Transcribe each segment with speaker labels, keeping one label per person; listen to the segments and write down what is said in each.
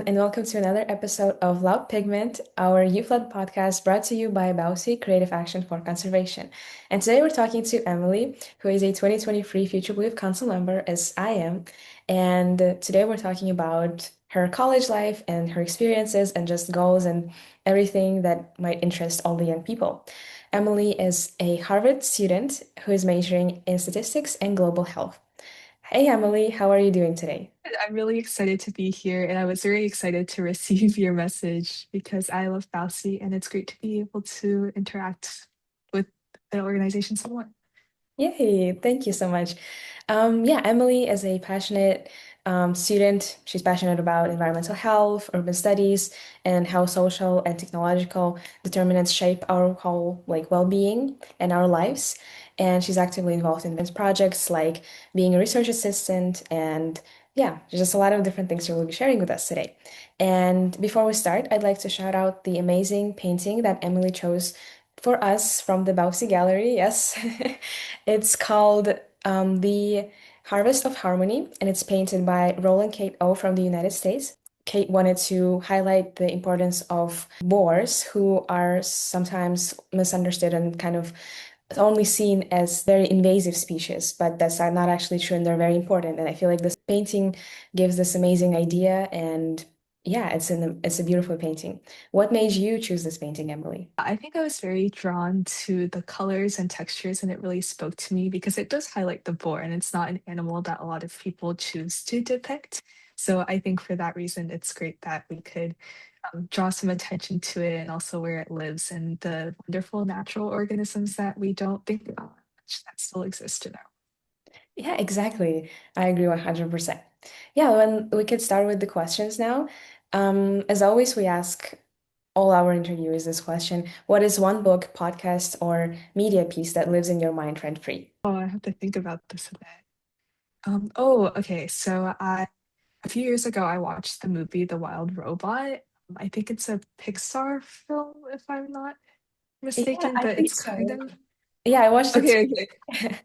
Speaker 1: and welcome to another episode of Loud Pigment, our youth-led podcast brought to you by FBYC Creative Action for Conservation. And today we're talking to Emily, who is a 2023 Future Blue Council member, as I am. And today we're talking about her college life and her experiences and just goals and everything that might interest all the young people. Emily is a Harvard student who is majoring in statistics and global health. Hey, Emily, how are you doing today?
Speaker 2: I'm really excited to be here, and I was very excited to receive your message because I love Bousy, and it's great to be able to interact with the organization some more.
Speaker 1: Yay, thank you so much. Yeah, Emily is a passionate student. She's passionate about environmental health, urban studies, and how social and technological determinants shape our whole well-being and our lives. And she's actively involved in various projects like being a research assistant and yeah, just a lot of different things she will be sharing with us today. And before we start, I'd like to shout out the amazing painting that Emily chose for us from the Bausi Gallery. Yes. It's called The Harvest of Harmony, and it's painted by Roland Kate O from the United States. Kate wanted to highlight the importance of boars, who are sometimes misunderstood and kind of only seen as very invasive species, but that's not actually true, and they're very important. And I feel like this painting gives this amazing idea, and yeah, it's a beautiful painting. What made you choose this painting, Emily?
Speaker 2: I think I was very drawn to the colors and textures, and it really spoke to me because it does highlight the boar, and it's not an animal that a lot of people choose to depict. So I think for that reason, it's great that we could draw some attention to it and also where it lives and the wonderful natural organisms that we don't think about much that still exist in our.
Speaker 1: Yeah, exactly. I agree 100%. Yeah, when we could start with the questions now. As always, we ask all our interviewers this question: what is one book, podcast, or media piece that lives in your mind rent-free?
Speaker 2: Oh, I have to think about this a bit. Oh, okay. A few years ago, I watched the movie The Wild Robot. I think it's a Pixar film, if I'm not
Speaker 1: Yeah,
Speaker 2: mistaken,
Speaker 1: I
Speaker 2: but
Speaker 1: think
Speaker 2: it's
Speaker 1: so.
Speaker 2: kind of
Speaker 1: Yeah, I watched it
Speaker 2: okay.
Speaker 1: too.
Speaker 2: Okay.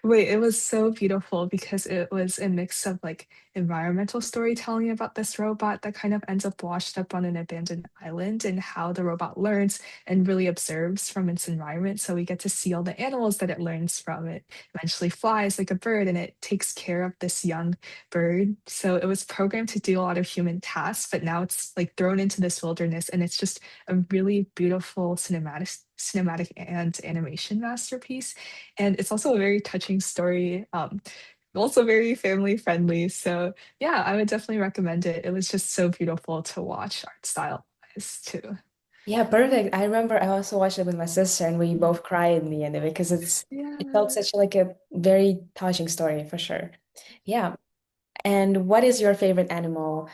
Speaker 2: Wait, it was so beautiful because it was a mix of like environmental storytelling about this robot that kind of ends up washed up on an abandoned island and how the robot learns and really observes from its environment. So we get to see all the animals that it learns from. It eventually flies like a bird and it takes care of this young bird. So it was programmed to do a lot of human tasks, but now it's like thrown into this wilderness and it's just a really beautiful cinematic and animation masterpiece, and it's also a very touching story, also very family friendly. So yeah, I would definitely recommend it. It was just so beautiful to watch art style wise too.
Speaker 1: Yeah, perfect. I remember I also watched it with my sister, and we both cried in the end of it because it felt
Speaker 2: Yeah.
Speaker 1: such like a very touching story for sure. Yeah. And what is your favorite animal?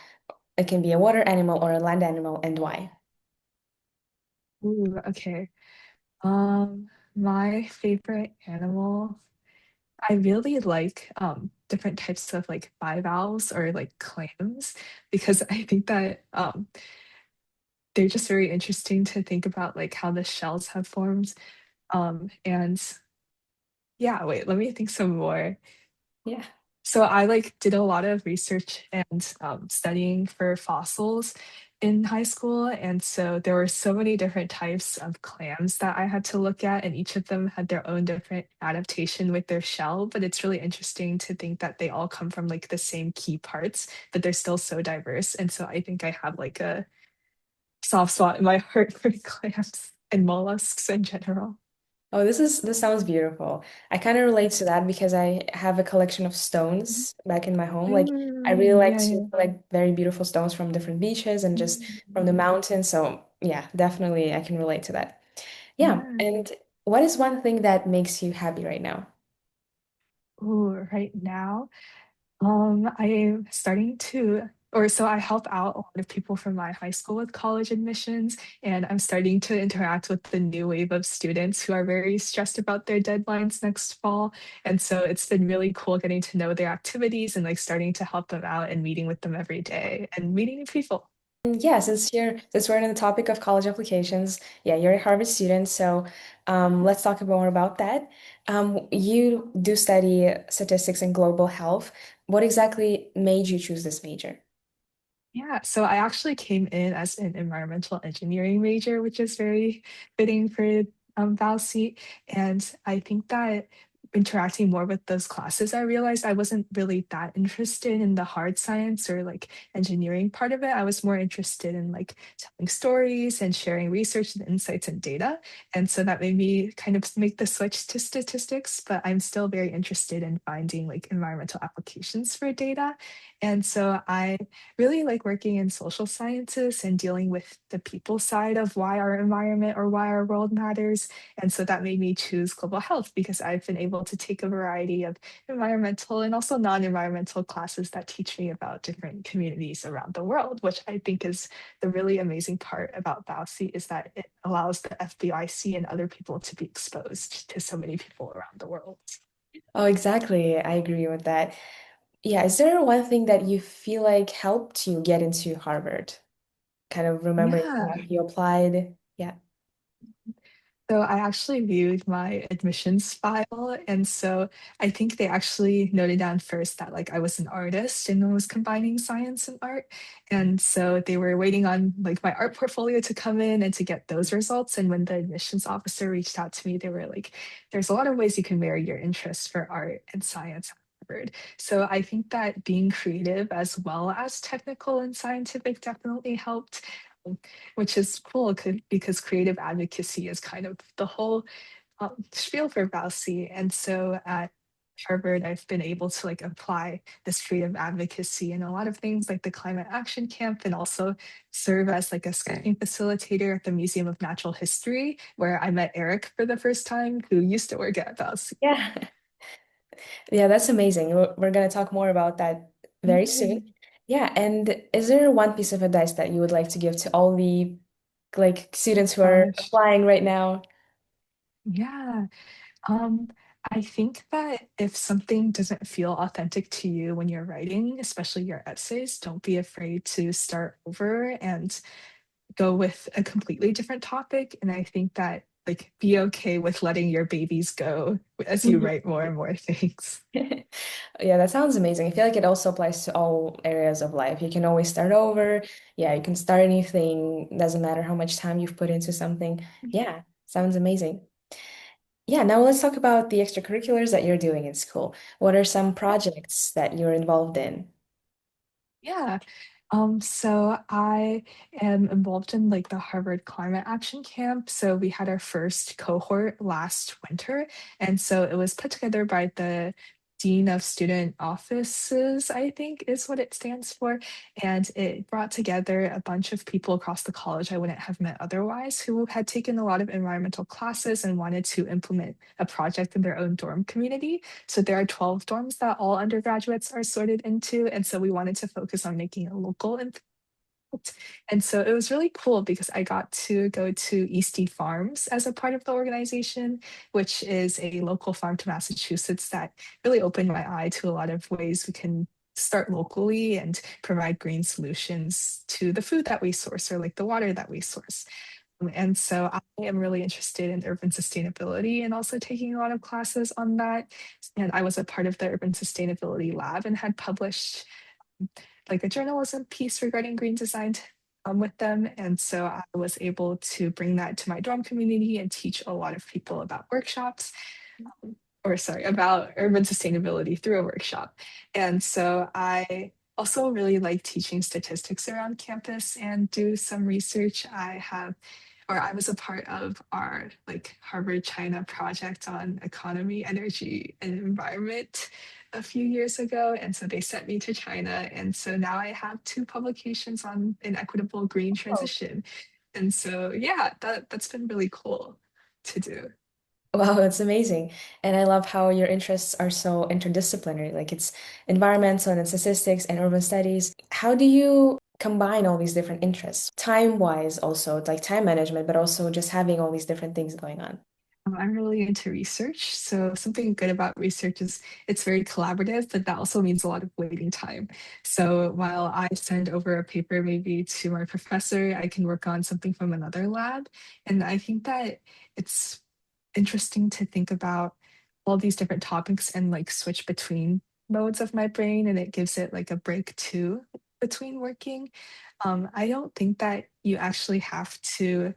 Speaker 1: It can be a water animal or a land animal, and why?
Speaker 2: Ooh, okay. My favorite animal, I really like different types of like bivalves or like clams because I think that they're just very interesting to think about like how the shells have formed. And yeah, wait, let me think some more.
Speaker 1: Yeah.
Speaker 2: So I like did a lot of research and studying for fossils in high school, and so there were so many different types of clams that I had to look at, and each of them had their own different adaptation with their shell. But it's really interesting to think that they all come from like the same key parts, but they're still so diverse. And so I think I have like a soft spot in my heart for clams and mollusks in general.
Speaker 1: Oh, this sounds beautiful. I kind of relate to that because I have a collection of stones back in my home. Like I really like
Speaker 2: Yeah,
Speaker 1: to
Speaker 2: yeah.
Speaker 1: collect very beautiful stones from different beaches and just from the mountains. So yeah, definitely I can relate to that. Yeah.
Speaker 2: Yeah.
Speaker 1: And what is one thing that makes you happy right now?
Speaker 2: Ooh, right now. I'm starting to, or so I help out a lot of people from my high school with college admissions, and I'm starting to interact with the new wave of students who are very stressed about their deadlines next fall. And so it's been really cool getting to know their activities and like starting to help them out and meeting with them every day and meeting new people.
Speaker 1: And yeah, since we're on the topic of college applications, yeah, you're a Harvard student, so let's talk more about that. You do study statistics and global health. What exactly made you choose this major?
Speaker 2: Yeah, so I actually came in as an environmental engineering major, which is very fitting for VALC. And I think that interacting more with those classes, I realized I wasn't really that interested in the hard science or like engineering part of it. I was more interested in like telling stories and sharing research and insights and data. And so that made me kind of make the switch to statistics, but I'm still very interested in finding like environmental applications for data. And so I really like working in social sciences and dealing with the people side of why our environment or why our world matters. And so that made me choose global health because I've been able to take a variety of environmental and also non-environmental classes that teach me about different communities around the world, which I think is the really amazing part about BAUSI is that it allows the FBYC and other people to be exposed to so many people around the world.
Speaker 1: Oh, exactly. I agree with that. Yeah, is there one thing that you feel like helped you get into Harvard? Kind of remembering
Speaker 2: Yeah.
Speaker 1: that you applied. Yeah.
Speaker 2: So I actually viewed my admissions file, and so I think they actually noted down first that like I was an artist and was combining science and art, and so they were waiting on like my art portfolio to come in and to get those results. And when the admissions officer reached out to me, they were like, "There's a lot of ways you can marry your interests for art and science." At Harvard. So I think that being creative as well as technical and scientific definitely helped, which is cool because creative advocacy is kind of the whole spiel for Balsi. And so at Harvard, I've been able to like apply this creative advocacy in a lot of things like the climate action camp and also serve as like a sketching facilitator at the Museum of Natural History, where I met Eric for the first time, who used to work at Balsi.
Speaker 1: Yeah. Yeah, that's amazing. We're going to talk more about that very soon. Yeah, and is there one piece of advice that you would like to give to all the like students who are
Speaker 2: Gosh.
Speaker 1: applying right now?
Speaker 2: Yeah. Um, I think that if something doesn't feel authentic to you when you're writing, especially your essays, don't be afraid to start over and go with a completely different topic. And I think that like be okay with letting your babies go as you write more and more things.
Speaker 1: Yeah, that sounds amazing. I feel like it also applies to all areas of life. You can always start over. Yeah, you can start anything. Doesn't matter how much time you've put into something. Yeah, sounds amazing. Yeah, now let's talk about the extracurriculars that you're doing in school. What are some projects that you're involved in?
Speaker 2: Yeah. So I am involved in like the Harvard Climate Action Camp. So we had our first cohort last winter. And so it was put together by the Dean of Student Offices, I think is what it stands for. And it brought together a bunch of people across the college I wouldn't have met otherwise who had taken a lot of environmental classes and wanted to implement a project in their own dorm community. So there are 12 dorms that all undergraduates are sorted into. And so we wanted to focus on making a local impact. And so it was really cool because I got to go to Eastie Farms as a part of the organization, which is a local farm to Massachusetts that really opened my eye to a lot of ways we can start locally and provide green solutions to the food that we source or like the water that we source. And so I am really interested in urban sustainability and also taking a lot of classes on that. And I was a part of the urban sustainability lab and had published like a journalism piece regarding green design with them. And so I was able to bring that to my dorm community and teach a lot of people about workshops, or sorry, about urban sustainability through a workshop. And so I also really like teaching statistics around campus and do some research. I was a part of our like Harvard China project on economy, energy, and environment a few years ago. And so they sent me to China. And so now I have two publications on an equitable green
Speaker 1: Oh,
Speaker 2: transition. And so yeah, that's been really cool to do.
Speaker 1: wow, that's amazing. And I love how your interests are so interdisciplinary. Like it's environmental and statistics and urban studies. How do you combine all these different interests? Time-wise also, like time management, but also just having all these different things going on.
Speaker 2: I'm really into research. So, something good about research is it's very collaborative, but that also means a lot of waiting time. So, while I send over a paper maybe to my professor, I can work on something from another lab. And I think that it's interesting to think about all these different topics and like switch between modes of my brain, and it gives it like a break too. between working. I don't think that you actually have to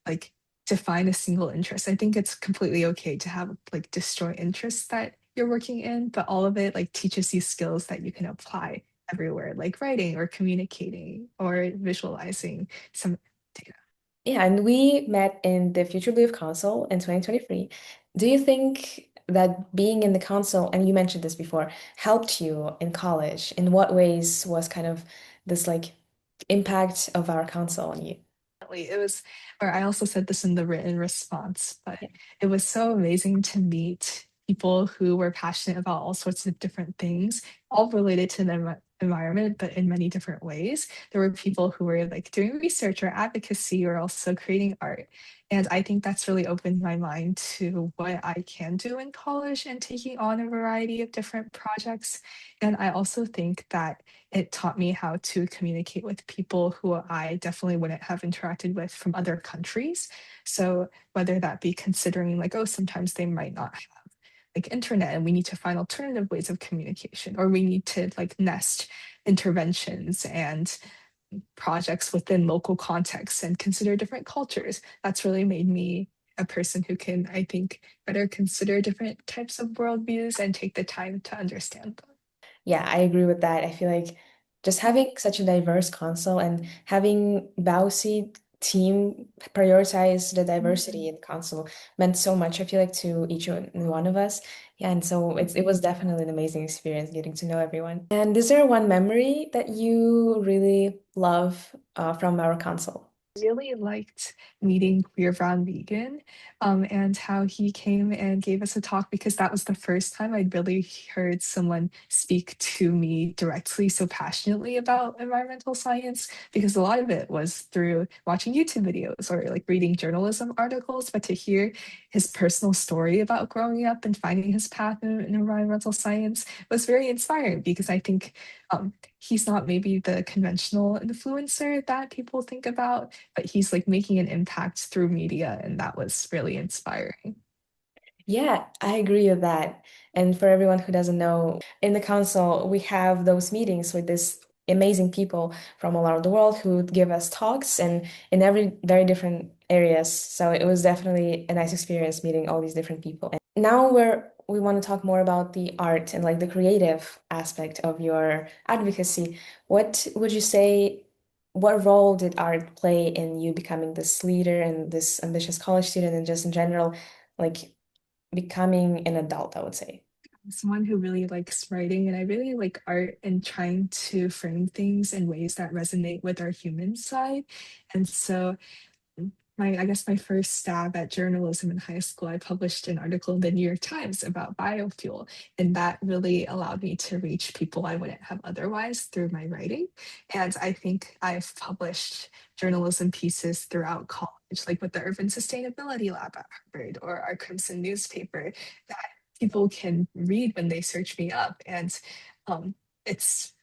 Speaker 2: like define a single interest. I think it's completely okay to have like destroy interests that you're working in, but all of it like teaches you skills that you can apply everywhere, like writing or communicating or visualizing some data.
Speaker 1: Yeah, and we met in the Future Belief Council in 2023. Do you think that being in the council, and you mentioned this before, helped you in college? In what ways was kind of this like impact of our council on you?
Speaker 2: It was, or I also said this in the written response, but
Speaker 1: Yeah.
Speaker 2: it was so amazing to meet people who were passionate about all sorts of different things, all related to the environment, but in many different ways. There were people who were like doing research or advocacy or also creating art. And I think that's really opened my mind to what I can do in college and taking on a variety of different projects. And I also think that it taught me how to communicate with people who I definitely wouldn't have interacted with from other countries. So whether that be considering like, oh, sometimes they might not have like internet and we need to find alternative ways of communication, or we need to like nest interventions and projects within local contexts and consider different cultures. That's really made me a person who can, I think, better consider different types of worldviews and take the time to understand them.
Speaker 1: Yeah, I agree with that. I feel like just having such a diverse console and having BAUC team prioritize the diversity in console meant so much, I feel like, to each one of us. Yeah, and so it was definitely an amazing experience getting to know everyone. And is there one memory that you really love from our console?
Speaker 2: Really liked meeting Queer Brown Vegan, and how he came and gave us a talk because that was the first time I'd really heard someone speak to me directly so passionately about environmental science, because a lot of it was through watching YouTube videos or like reading journalism articles, but to hear his personal story about growing up and finding his path in environmental science was very inspiring because I think he's not maybe the conventional influencer that people think about, but he's like making an impact through media, and that was really inspiring.
Speaker 1: Yeah, I agree with that. And for everyone who doesn't know, in the council, we have those meetings with this amazing people from all around the world who give us talks and in every very different areas. So it was definitely a nice experience meeting all these different people. And now we want to talk more about the art and like the creative aspect of your advocacy. What would you say, what role did art play in you becoming this leader and this ambitious college student and just in general? Like becoming an adult, I would say.
Speaker 2: I'm someone who really likes writing, and I really like art and trying to frame things in ways that resonate with our human side. And so my I guess my first stab at journalism in high school, I published an article in the New York Times about biofuel, and that really allowed me to reach people I wouldn't have otherwise through my writing. And I think I've published journalism pieces throughout college, like with the Urban Sustainability Lab at Harvard or our Crimson newspaper, that people can read when they search me up. And it's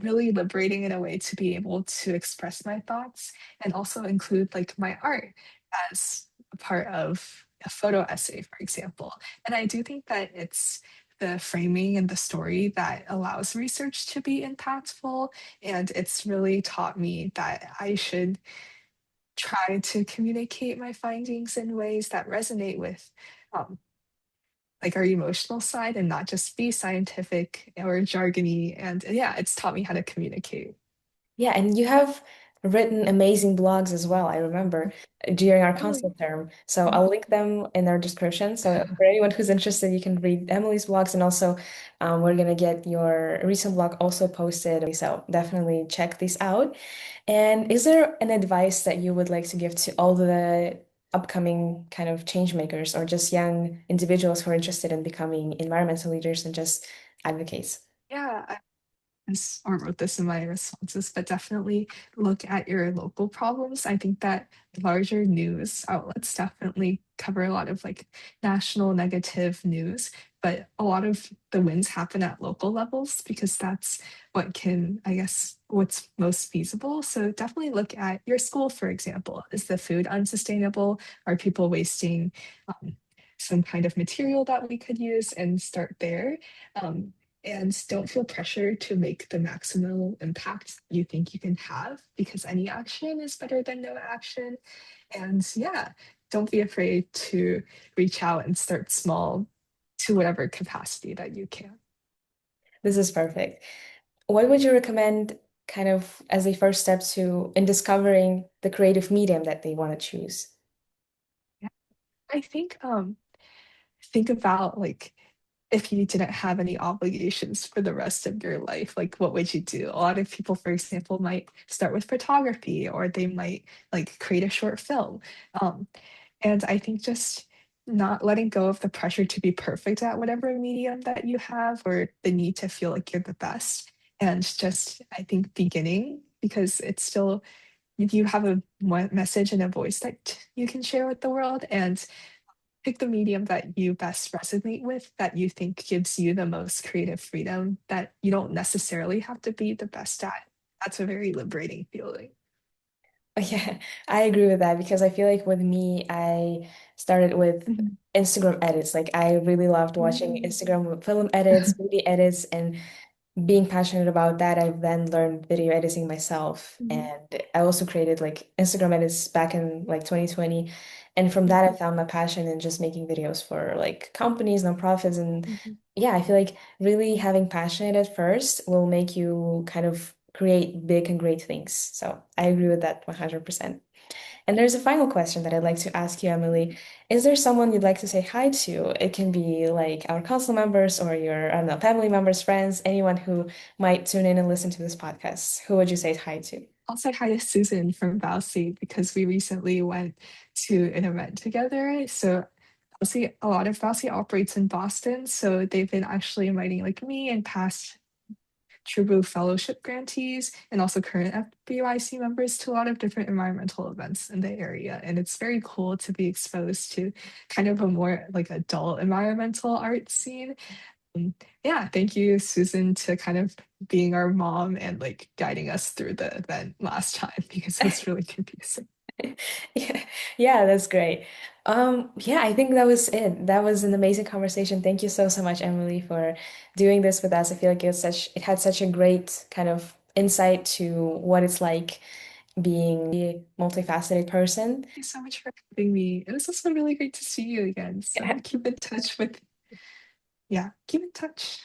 Speaker 2: really liberating in a way to be able to express my thoughts and also include like my art as a part of a photo essay, for example. And I do think that it's the framing and the story that allows research to be impactful. And it's really taught me that I should try to communicate my findings in ways that resonate with um, like our emotional side and not just be scientific or jargony. And yeah, it's taught me how to communicate.
Speaker 1: Yeah, and you have written amazing blogs as well, I remember, during our council term. So I'll link them in our description. So for anyone who's interested, you can read Emily's blogs and also we're gonna get your recent blog also posted. So definitely check these out. And is there an advice that you would like to give to all the upcoming kind of change makers or just young individuals who are interested in becoming environmental leaders and just advocates?
Speaker 2: Yeah, or wrote this in my responses, but definitely look at your local problems. I think that larger news outlets definitely cover a lot of like national negative news, but a lot of the wins happen at local levels because that's what can, I guess, what's most feasible. So definitely look at your school, for example. Is the food unsustainable? Are people wasting some kind of material that we could use and start there? And don't feel pressure to make the maximum impact you think you can have because any action is better than no action. And yeah, don't be afraid to reach out and start small to whatever capacity that you can.
Speaker 1: This is perfect. What would you recommend kind of as a first step to in discovering the creative medium that they want to choose?
Speaker 2: Yeah. I think about like if you didn't have any obligations for the rest of your life, like what would you do? A lot of people, for example, might start with photography or they might like create a short film. Um, and I think just not letting go of the pressure to be perfect at whatever medium that you have or the need to feel like you're the best. And just, I think, beginning because it's still, you have a message and a voice that you can share with the world. And pick the medium that you best resonate with, that you think gives you the most creative freedom, that you don't necessarily have to be the best at. That's a very liberating feeling.
Speaker 1: Yeah, I agree with that because I feel like with me, I started with
Speaker 2: Mhm.
Speaker 1: Instagram edits. Like I really loved watching
Speaker 2: Mm.
Speaker 1: Instagram film edits, movie edits, and being passionate about that, I've then learned video editing myself.
Speaker 2: Mhm.
Speaker 1: And I also created like Instagram edits back in like 2020. And from that, I found my passion in just making videos for like companies, nonprofits. And
Speaker 2: Mhm.
Speaker 1: yeah, I feel like really having passion at first will make you kind of create big and great things. So I agree with that 100%. And there's a final question that I'd like to ask you, Emily. Is there someone you'd like to say hi to? It can be like our council members or your, I don't know, family members, friends, anyone who might tune in and listen to this podcast. Who would you say hi to?
Speaker 2: I'll say hi to Susan from FBYC because we recently went to an event together. So FBYC, a lot of FBYC operates in Boston. So they've been actually inviting like me and past True Fellowship grantees and also current FBYC members to a lot of different environmental events in the area. And it's very cool to be exposed to kind of a more like adult environmental art scene. Um, yeah, thank you, Susan, to kind of being our mom and like guiding us through the event last time because it was really confusing.
Speaker 1: Yeah, yeah, that's great. Yeah, I think that was it. That was an amazing conversation. Thank you so, so much, Emily, for doing this with us. I feel like it had such a great kind of insight to what it's like being a multifaceted person.
Speaker 2: Thank you so much for having me. It was also really great to see you again. So keep in touch with, yeah, keep in touch.